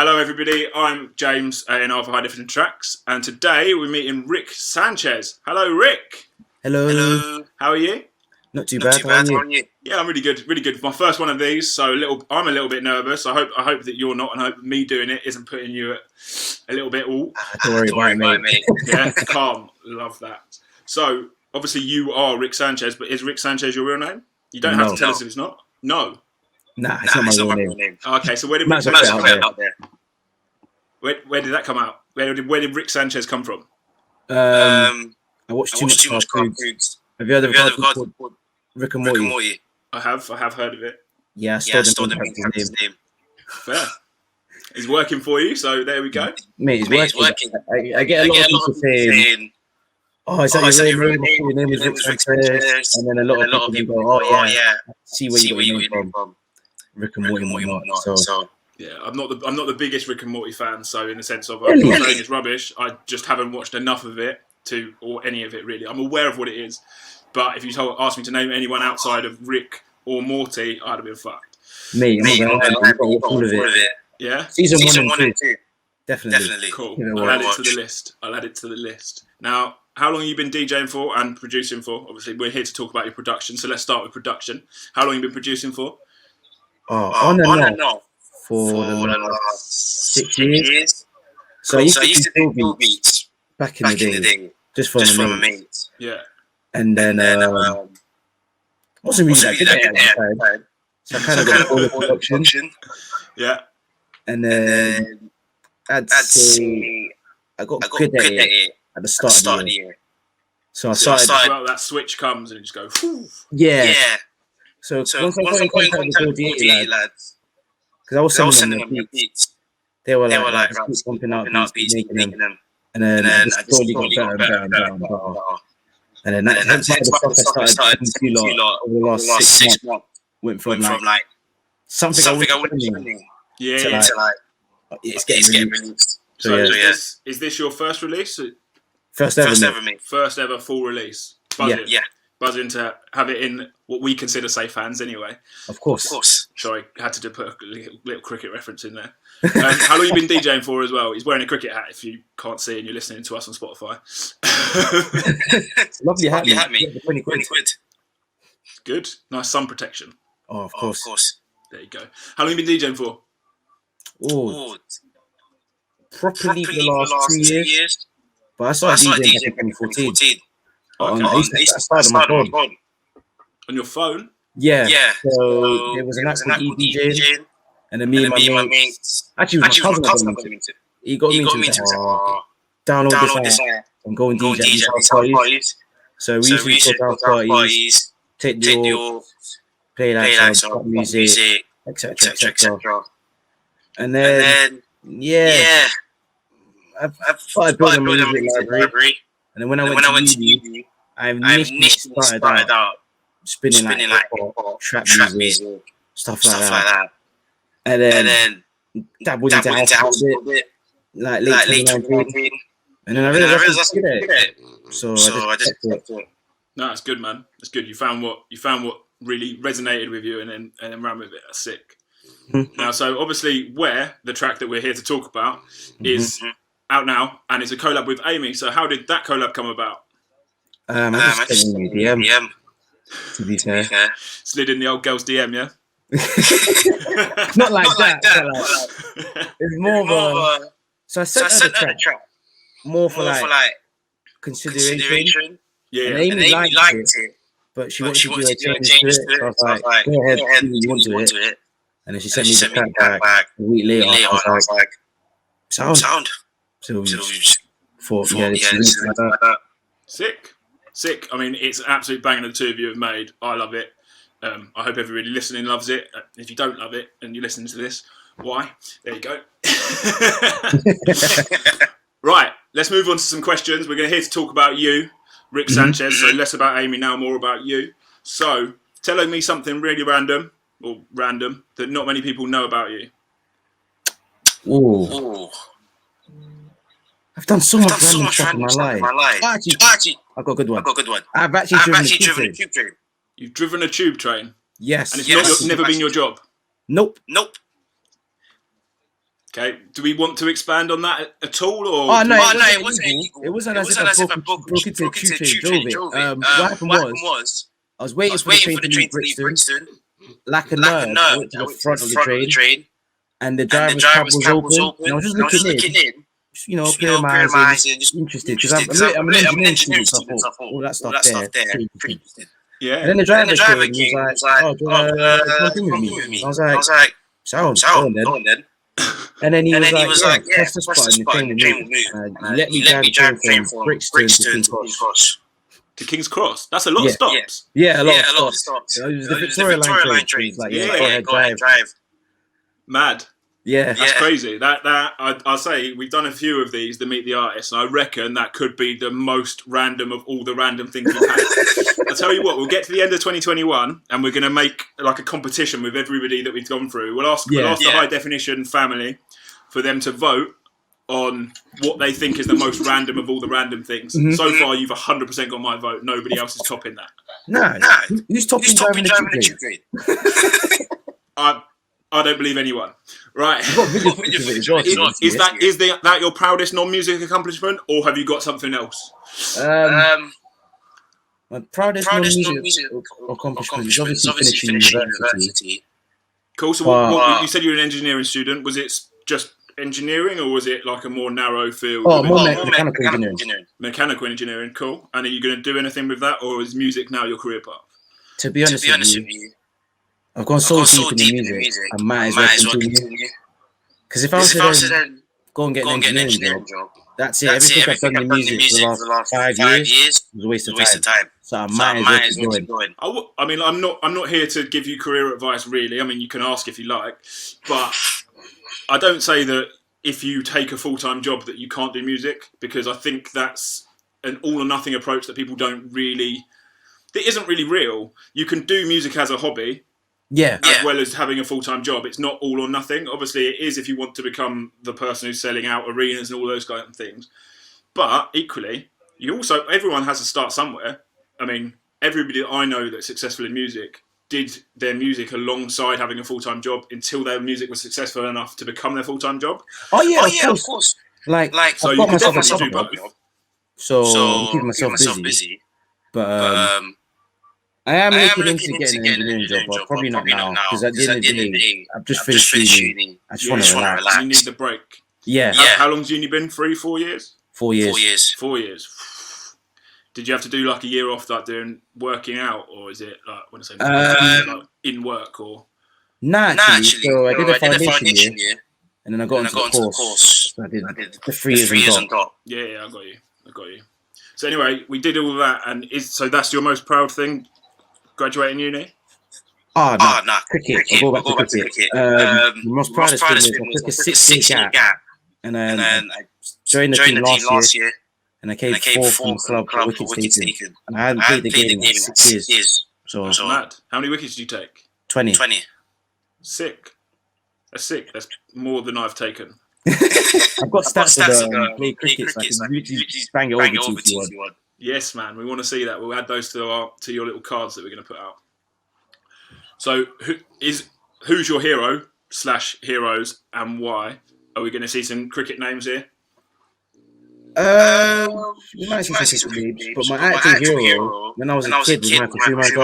Hello everybody, I'm James in Alpha High Definition Tracks, and today we're meeting Rick Sanchez. Hello Rick. Hello. How are you? Not too bad. How are you? Yeah, I'm really good, really good. My first one of these, so I'm a little bit nervous. I hope that you're not, and I hope me doing it isn't putting you at a little bit all. Don't worry about it, mate. Yeah, calm. Love that. So obviously you are Rick Sanchez, but is Rick Sanchez your real name? You don't have to tell us if it's not. No. Nah, it's not my real name. Okay, so where did Rick Sanchez come out there? Where did that come out? Where did Rick Sanchez come from? I watched too much cartoons. Have you heard of a cartoon called Rick and Morty? I have heard of it. Yeah, I stole the main character's name. Fair. He's working for you, so there we go. Mate, he's working. I get a lot of people saying, "Oh, is that your real name? Your name is Rick Sanchez." And then a lot of people go, "Oh yeah, see where you got your name from." Rick and Morty and whatnot. So yeah, I'm not the biggest Rick and Morty fan. So in the sense of I'm not saying it's rubbish, I just haven't watched enough of it or any of it really. I'm aware of what it is, but if you asked me to name anyone outside of Rick or Morty, I'd have been fucked. Mate, I'm not gonna lie, all of it. Yeah, season 1 and 2. Definitely. Cool. I'll add it to the list. Now, how long have you been DJing for and producing for? Obviously, we're here to talk about your production, so let's start with production. How long have you been producing for? On and off for the last 6 years. So I used to do beats back in the day, just for my mates. Yeah. And then wasn't really that good at the time. So I kind of got all the production. Yeah. And then I'd say I got good at it at the start of the year. So I started. Well, that switch comes and you just go. Whew. Yeah. So once I got in contact with the 48 lads, because I was sending them the beats, they were like just pumping out beats, making them, and then I just slowly got better and better. And then that's why the stuff I started doing to you lot over the last 6 months went from like something I wasn't doing to like it's getting released. So is this your first release? First ever, mate. First ever full release. Buzzing to have it in what we consider safe hands anyway. Of course. Sorry, I had to put a little cricket reference in there. How long have you been DJing for as well? He's wearing a cricket hat if you can't see and you're listening to us on Spotify. Lovely hat, mate. 20 quid. Good. Nice sun protection. Oh, of course. There you go. How long have you been DJing for? Properly for the last 2 years. But I started DJing in 2014. Okay. I used to start on my phone. On your phone? Yeah. So there was an app called EDJ, and then me and my mates. Actually, it was my cousin got me into it. He got me into it. Download this app and go and DJ at these house parties. So we used to go to house parties, take the aux, play like some music, etc. And then, I've started building my music library. And then when I went to uni, I initially started out spinning like trap music, stuff like that. And then dabbled into house a bit, like late 2019. And then I realized I was good at it. So I just kept it. No, that's good, man. That's good. You found what really resonated with you, and then ran with it. That's sick. Now, so obviously, Where, the track that we're here to talk about, is out now, and it's a collab with Amy. So how did that collab come about? I just sent you a DM. To be fair, slid in the old girl's DM, yeah. Not like that. It's more of a. So I sent her the track more for like consideration. Yeah. And Amy liked it, but she wanted to do a change to it. So I was like, go ahead, do what you want to it. And then she sent me the track back a week later. I was like, sound. So we just thought, this is like that. Sick. I mean, it's an absolute banger the two of you have made. I love it. I hope everybody listening loves it. If you don't love it and you're listening to this, why? There you go. Right, let's move on to some questions. We're here to talk about you, Rick Sanchez. So less about Amy now, more about you. So tell me something really random that not many people know about you. Ooh. I've done so much random stuff in my life. Actually, I've got a good one. I've actually driven a tube train. You've driven a tube train? Yes. And it's never been your job? Nope. Okay. Do we want to expand on that at all, or? Oh no, it wasn't illegal. It wasn't as if I broke into a tutor and drove it. What happened was, I was waiting for the train to leave Brixton. Like a nerd, I went to the front of the train, and the driver's tab was open. And I was just looking in, you know, peering my eyes in, just interested, because I'm an engineering student, so I thought all that stuff there, pretty interesting. Yeah. And then the driver came and he was like, "Oh, do you want to come with me?" I was like, "Sound, go on then." And then he was like, "Yeah, press this button, the train will move." Let me drive the train from Brixton to King's Cross. To King's Cross? That's a lot of stops. Yeah, a lot of stops. It was the Victoria Line train. Like, go ahead, drive. Mad. Yeah, that's crazy. I'll say we've done a few of these, the Meet the Artist, and I reckon that could be the most random of all the random things we've had. I'll tell you what, we'll get to the end of 2021 and we're going to make like a competition with everybody that we've gone through. We'll ask the High Definition family for them to vote on what they think is the most random of all the random things. So far, you've 100% got my vote. Nobody else is topping that. Nah. Who's topping driving the tube train? I don't believe anyone. Right. Is that your proudest non-music accomplishment, or have you got something else? My proudest non-music accomplishment is obviously finishing university. Cool. So what, you said you were an engineering student. Was it just engineering, or was it like a more narrow field? Oh, more mechanical engineering. Mechanical engineering, cool. And are you going to do anything with that, or is music now your career path? To be honest with you, I've gone so deep in the music, I might as well continue. Because if I was to then go and get an engineering job, that's it. Everything I've done in music for the last 5 years was a waste of time. So I might as well keep going. I mean, I'm not here to give you career advice, really. I mean, you can ask if you like, but I don't say that if you take a full-time job that you can't do music, because I think that's an all or nothing approach that people don't really. It isn't really real. You can do music as a hobby. As well as having a full-time job. It's not all or nothing. Obviously, it is if you want to become the person who's selling out arenas and all those kind of things. But equally, everyone has to start somewhere. I mean, everybody that I know that's successful in music did their music alongside having a full-time job until their music was successful enough to become their full-time job. Oh yeah, of course. Like so you can definitely do both. So I'm keeping myself busy. But I am looking into getting an engineering job, but probably not now, because at the end of the day, I've just finished uni. I just want to relax. You need the break. Yeah. How long's uni been? 4 years? 4 years. 4 years. Did you have to do like a year off, like doing working out, or is it like when I say like in work or? Nah, actually. So I did a foundation year, and then I got into the course. So I did the 3 years on top. Yeah, I got you. So anyway, we did all of that, and so that's your most proud thing. Graduating uni? No. Cricket. I'll go back to cricket. The most proudest thing is I took a 6-year gap, and then I joined the team last year, and I came fourth from the club, wickets taken. And I hadn't played the game in 6 years. So mad. How many wickets did you take? 20. Sick. That's sick. That's more than I've taken. I've got stats to play cricket, so I can literally bang it over 2-1. Yes, man. We want to see that. We'll add those to your little cards that we're going to put out. So, who's your hero / heroes, and why? Are we going to see some cricket names here? You might see some cricket names, but my actual hero when I was a kid was Michael Schumacher.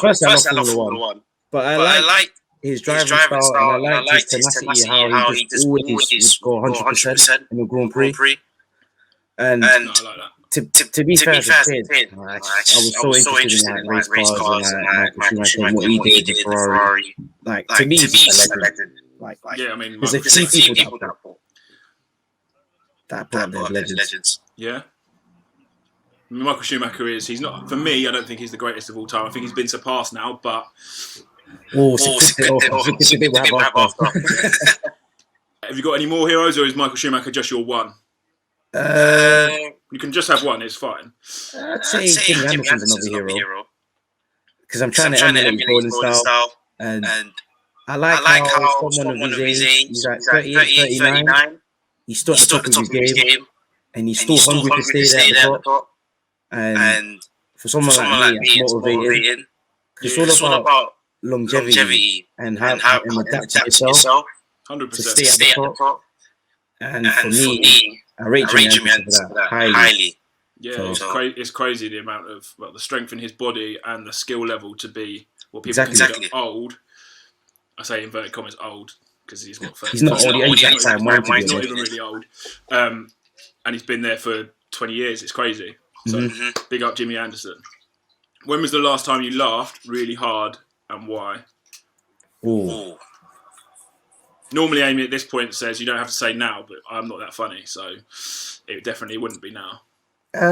First, I love Formula 1, but I like his driving style, and I liked his tenacity, how he just always would score 100% in the Grand Prix. And I like that. To be fair, as a kid, I was so interested in race cars and Michael Schumacher and what he did with Ferrari. Like, to me, he's a legend. Yeah, I mean, there's a few people that brought up legends. Yeah. Michael Schumacher he's not, for me, I don't think he's the greatest of all time. I think he's been surpassed now, but... Have you got any more heroes, or is Michael Schumacher just your one? You can just have one, it's fine. I'd say Jimmy Anderson's another hero. Because I'm trying to emulate Golden style. And I like how someone of his age, he's like 38, 39. He's still at the top of his game. And he's still hungry to stay there at the top. And for someone like me, it's motivating. Because it's all about longevity and adapting yourself. 100%. to stay at the top. And for me, I rate Jimmy Anderson for that highly. Yeah, it's crazy the amount of the strength in his body and the skill level to be what people consider old. I say inverted commas old because he's not 30. He's not old. He's not even really old. And he's been there for 20 years. It's crazy. So big up Jimmy Anderson. When was the last time you laughed really hard and why? Ooh. Normally Amy at this point says you don't have to say now, but I'm not that funny, so it definitely wouldn't be now. It's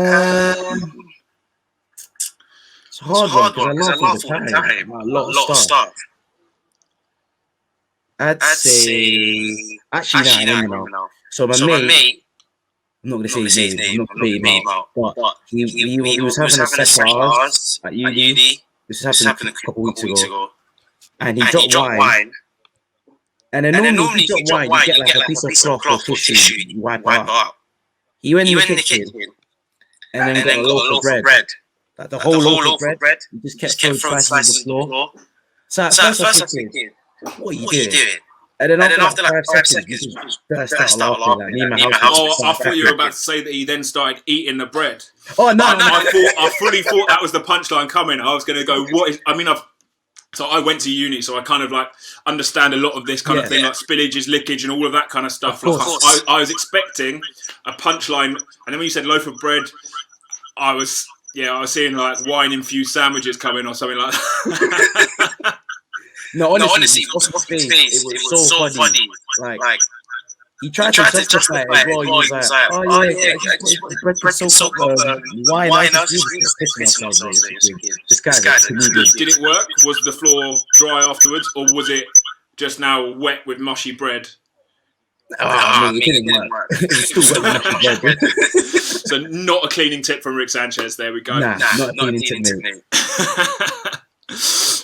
a hard one because I laugh all the time. A lot of stuff. I'd say actually no, I don't remember now. So my mate, I'm not going to say his name. I'm not going to beat him out. But he was having a set of ours at uni. This happened a couple weeks ago. And he dropped wine. And then normally if you drop wine, you get like a piece of cloth or tissue, you wipe it up. He went in the kitchen and then got a loaf of bread. Like the whole loaf of bread. He just kept throwing slices on the floor. So at first I was thinking, what are you doing? And then after like 5 seconds, we just burst out laughing. Like, me and my house. Oh, I thought you were about to say that he then started eating the bread. Oh, no. I fully thought that was the punchline coming. I was going to go, what is... I mean, so I went to uni, so I kind of like understand a lot of this kind of thing, like spillages, leakage, and all of that kind of stuff. Like, I was expecting a punchline, and then when you said loaf of bread, I was seeing like wine-infused sandwiches coming or something like that. No, honestly, it was so funny. Like he tried to justify it as well. He was like, "Oh yeah, bread can soak up wine. This guy's a comedian." Did it work? Was the floor dry afterwards, or was it just now wet with mushy bread? It didn't work. It was still wet with mushy bread. So not a cleaning tip from Rick Sanchez. There we go. Nah, not a cleaning tip, mate.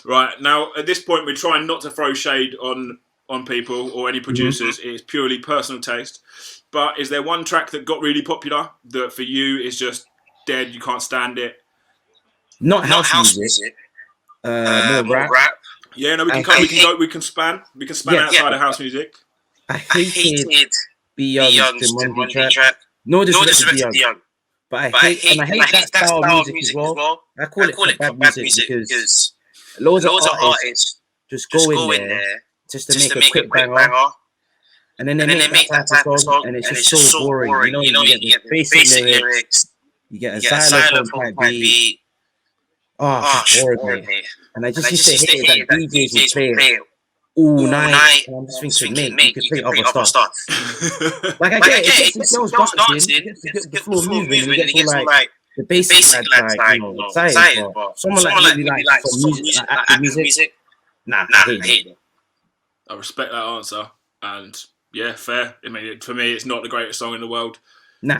Right, now at this point we're trying not to throw shade on people or any producers. It's purely personal taste. But is there one track that got really popular that for you is just dead, you can't stand it? Not house music. More rap. Yeah, no, we can span outside of house music. I hated Be Young's Jumanji track. No disrespect to Be Young. But I hate that style of music as well. I call it bad music because loads of artists just go in there just to make a quick banger. And then they make that type of song and it's just so boring. You know, you get the basic lyrics, you get a xylophone type beat. It's boring, mate. And I just used to hate it that DJs would play it all night. And I'm just thinking, mate, you could play other stuff. Like I get it, it gets the girls dancing, it gets the floor moving, and it gets all like the basic like excited, but someone like really like some music, active music. Nah, I hate it. I respect that answer, and yeah, fair. I mean, for me, it's not the greatest song in the world. Nah.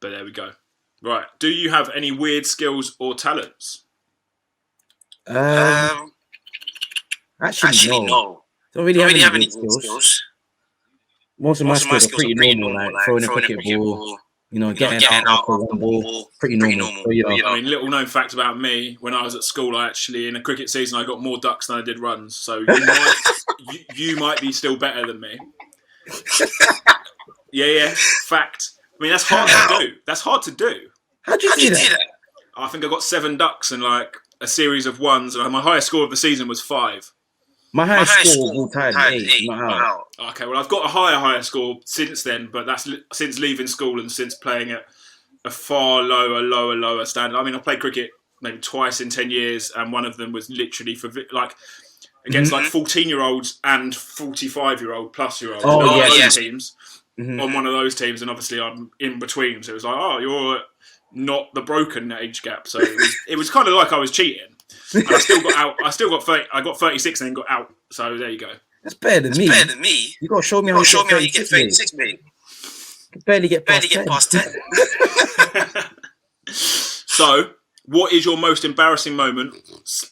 But there we go. Right. Do you have any weird skills or talents? Actually, no. Don't really have any skills. Most of my skills are pretty normal, like throwing a cricket ball. You know, getting out for one ball, pretty normal. So, I mean, little known fact about me: when I was at school, I actually in a cricket season I got more ducks than I did runs. So you might be still better than me. Yeah, fact. I mean, that's hard to do. That's hard to do. How'd you do that? I think I got 7 ducks and like a series of ones, and my highest score of the season was 5. My highest score of all time is 8. Not out. Okay, well, I've got a higher score since then, but that's since leaving school and since playing at a far lower standard. I mean, I played cricket maybe twice in 10 years, and one of them was literally for like against like 14-year-olds and 45-year-old plus year olds teams on one of those teams, and obviously I'm in between, so it was like, oh, you're not the broken age gap, so it was kind of like I was cheating. And I still got out. I got 36 and then got out. So there you go. That's better than me. You got to show me how you get 36, mate. You can barely get past 10. So, what is your most embarrassing moment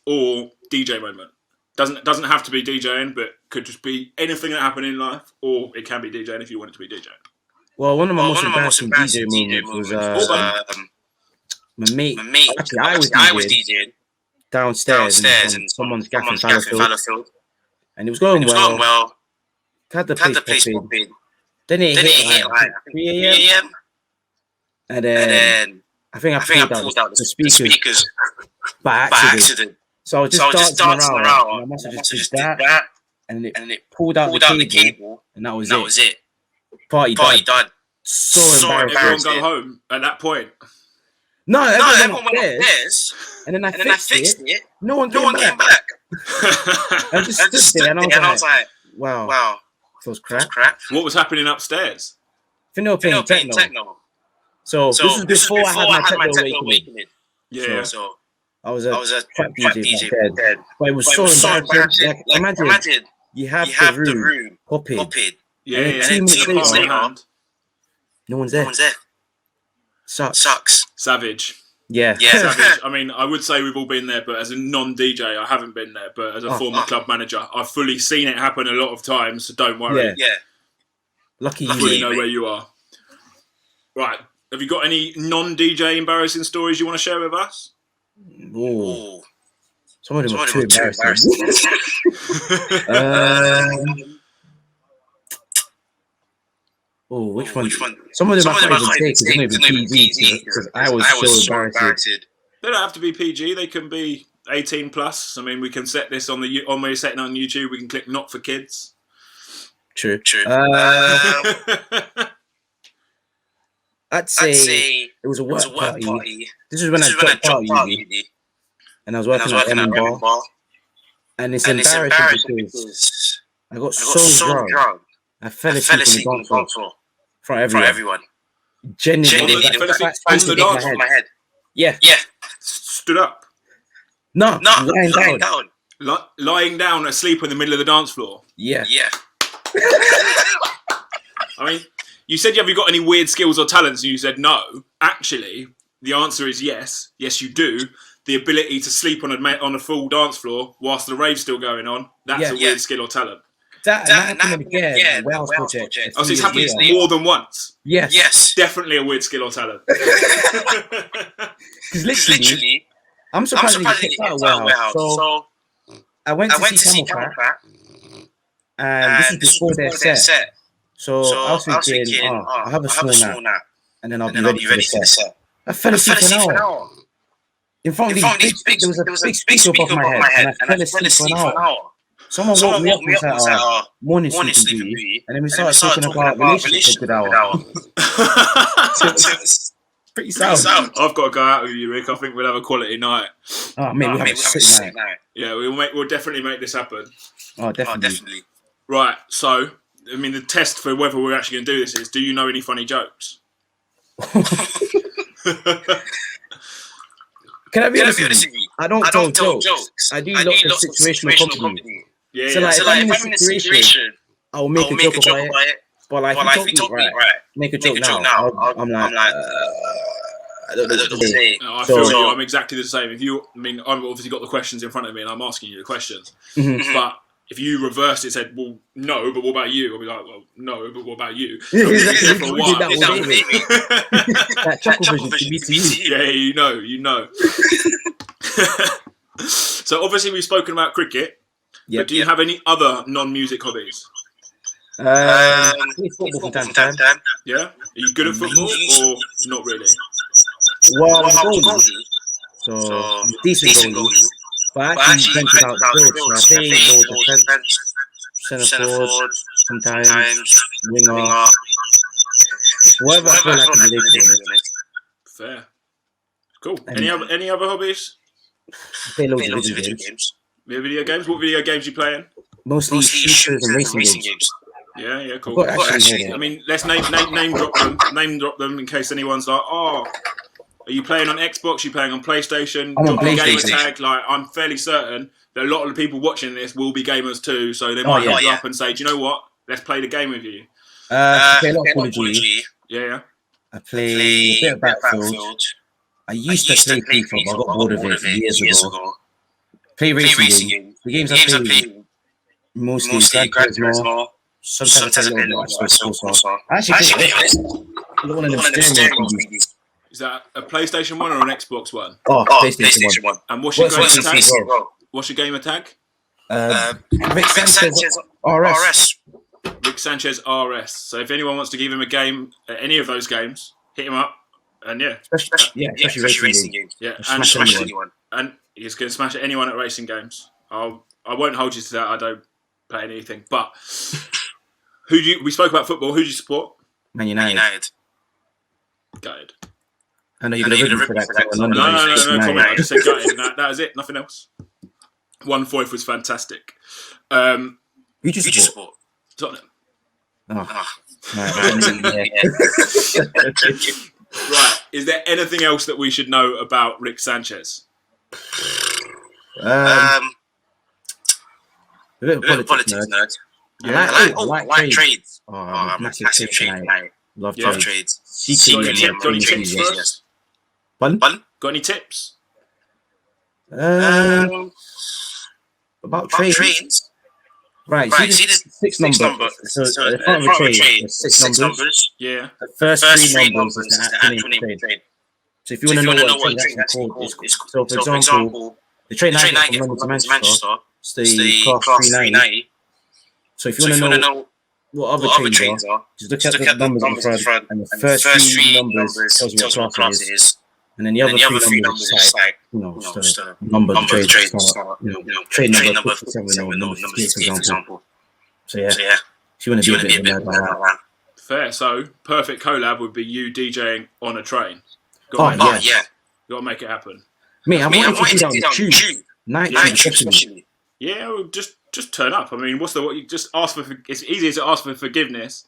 or DJ moment? Doesn't have to be DJing, but could just be anything that happened in life, or it can be DJing if you want it to be DJing. Well, one of my most embarrassing DJ moments was my mate. Actually, I was DJing. Downstairs in someone's gaff in Fallowfield. And it was going well. had the place popping. Then it hit like 3 a.m. And then I think I pulled out the speakers by accident. So I was just dancing around. I must have just did that. And it pulled out the cable. And that was it. Party died. So embarrassing. Everyone go home at that point. No, everyone went upstairs. And then I fixed it. No one came back. I just stood there and I was like, wow. Feels crap. What was happening upstairs? I think they were playing techno. So this is before I had my techno awakening. Yeah. So I was a trap DJ back then. But it was so embarrassing. Like, imagine you have the room popping. Yeah. And then 2 minutes later, no one's there. Sucks. Savage. Yeah. Savage. I mean, I would say we've all been there, but as a non-DJ, I haven't been there. But as a former club manager, I've fully seen it happen a lot of times, so don't worry. Yeah. Lucky you. I fully know where you are. Right. Have you got any non-DJ embarrassing stories you want to share with us? Ooh. Some of them were too embarrassing. Which one? Some of them I can't even say because they may be PG because I was so embarrassed. They don't have to be PG. They can be 18 plus. I mean, we can set this on we're setting on YouTube. We can click not for kids. True. I'd say it was a work party. This is when I dropped out uni. And I was working at M Bar. And it's embarrassing because I got so drunk. I fell asleep on the dance floor. For everyone. Genuinely. On the dance floor? Yeah. Stood up? No, lying down. Lying down asleep in the middle of the dance floor? Yeah. I mean, you said, have you got any weird skills or talents? And you said no. Actually, the answer is yes. Yes, you do. The ability to sleep on a full dance floor whilst the rave's still going on, that's a weird skill or talent. That happened again. Wales project. So it's happened more than once? Yes. Definitely a weird skill or talent. Because literally, I'm surprised you picked out Wales. So I went to see Camel Fat. And this is before their set. So I was thinking, I'll have a small nap. And then I'll be ready for the set. I fell asleep for an hour. In front of these big, there was a big speaker above my head. And I fell asleep for an hour. Someone woke me up and said, morning sleeping beauty. And then we started talking about relationships for a good hour. Pretty sound. I've got to go out with you, Rick. I think we'll have a quality night. Oh, mate, we'll have a sick night. Yeah, we'll definitely make this happen. Oh, definitely. Right, so, I mean, the test for whether we're actually going to do this is, do you know any funny jokes? Can I be honest with you? I don't tell jokes. I do lots of situational comedy. Yeah, so, like, if I'm in a situation, I'll make a joke about it. But, like, if you told me, make a joke now. I'm like, I don't know what to say. No, I feel you. I'm exactly the same. I've obviously got the questions in front of me and I'm asking you the questions. But if you reversed it, said, well, no, but what about you? I'll be like, well, no, but what about you? Exactly. That chuckle vision to you. Yeah, you know. So obviously we've spoken about cricket, but do you have any other non-music hobbies? Football from time to time. Yeah? Are you good at football or not really? Well, I'm a goalie. So, decent goalie. But I actually ventured out the field, so I play more defense, centre forward, sometimes winger. Whatever I feel like I'm really doing. Fair. Cool. Any other hobbies? I play loads of video games. Video games? What video games are you playing? Mostly shooters and racing games. Yeah, cool. I mean, let's name drop them in case anyone's like, oh, are you playing on Xbox? Are you playing on PlayStation? I'm on PlayStation. Gamer tag? Like, I'm fairly certain that a lot of the people watching this will be gamers too, so they might hit you up and say, do you know what? Let's play the game with you. I play a lot of Call of Duty. Yeah. I play a bit of Battlefield. I used to play FIFA, but I got bored of it years ago. Play racing games. The games I play mostly Gran Turismo. Sometimes I play a little bit of Sports. I actually play one of them steering wheel thingies. Is that a PlayStation 1 or an Xbox 1? Oh, PlayStation 1. And what's your gamer tag? What's your gamer tag? Sanchez RS. Rick Sanchez RS. So if anyone wants to give him a game at any of those games, hit him up. And especially racing games. Yeah, and smash anyone. And he's going to smash anyone at racing games. I won't hold you to that. I don't play anything. But we spoke about football. Who do you support? Man United. Gutted. I know you're going to rip for that. No comment. I just said gutted. That was it. Nothing else. 1-4 was fantastic. Who do you support? Tottenham. Oh. Right. Is there anything else that we should know about Rick Sanchez? A bit of politics, nerd. I like trades. I'm a massive trade tonight. Love trades. Got any tips for us? Pardon? Got any tips? About trades. Right, see the six numbers. So the front of a trade, there's six numbers. Yeah. The first three numbers is the actual name of the trade. So if you want to know what a trade actually called, so for example, the trade I get from London to Manchester, it's the Class 390. So if you want to know what other trades are, just look at the numbers on the front, and the first three numbers tells you what class it is. And then the other three numbers is like, just the number of the trade. Trade number 57 or number 58, for example. So yeah, if you want to be a bit of a nerd like that. Fair. So perfect collab would be you DJing on a train. You got to make it happen. Me, I wanted to do that on the tube. Night especially. Yeah, well, just turn up. I mean, you just ask for? It's easier to ask for forgiveness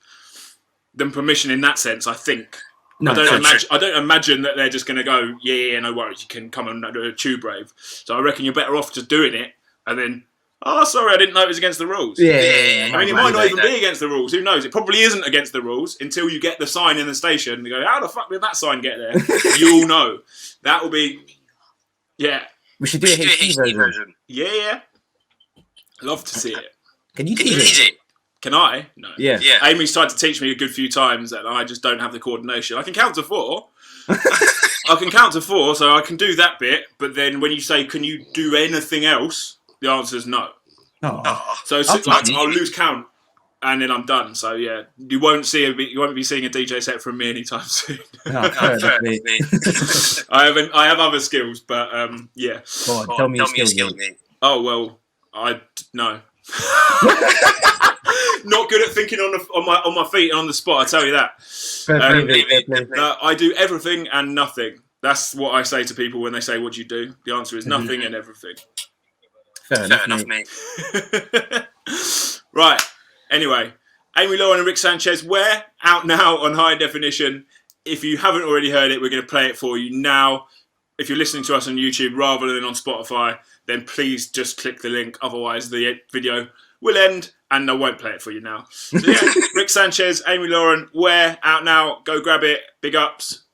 than permission in that sense, I think. No, I don't imagine that they're just going to go, yeah, no worries, you can come and do a tube rave. So I reckon you're better off just doing it and then, sorry, I didn't know it was against the rules. Yeah. I mean, it might not even be against the rules. Who knows? It probably isn't against the rules until you get the sign in the station and you go, how the fuck did that sign get there? You all know. That will be, yeah. We should do a HD version. Yeah. Love to see it. Can you DJ? Can I? No. Yeah. Amy's tried to teach me a good few times and I just don't have the coordination. I can count to 4. So I can do that bit. But then when you say, can you do anything else? The answer is no. So I'll lose count and then I'm done. So yeah, you won't be seeing a DJ set from me anytime soon. I have other skills, but yeah. Go on, tell me your skills, mate. Oh well, no. Not good at thinking on my feet and on the spot. I tell you that. I do everything and nothing. That's what I say to people when they say, "What do you do?" The answer is nothing and everything. Fair enough, mate. Right. Anyway, Amy Lauren and Rick Sanchez, we're out now on high definition. If you haven't already heard it, we're going to play it for you now. If you're listening to us on YouTube rather than on Spotify, then please just click the link. Otherwise, the video will end and I won't play it for you now. So yeah, Rick Sanchez, Amy Lauren, we're out now. Go grab it. Big ups.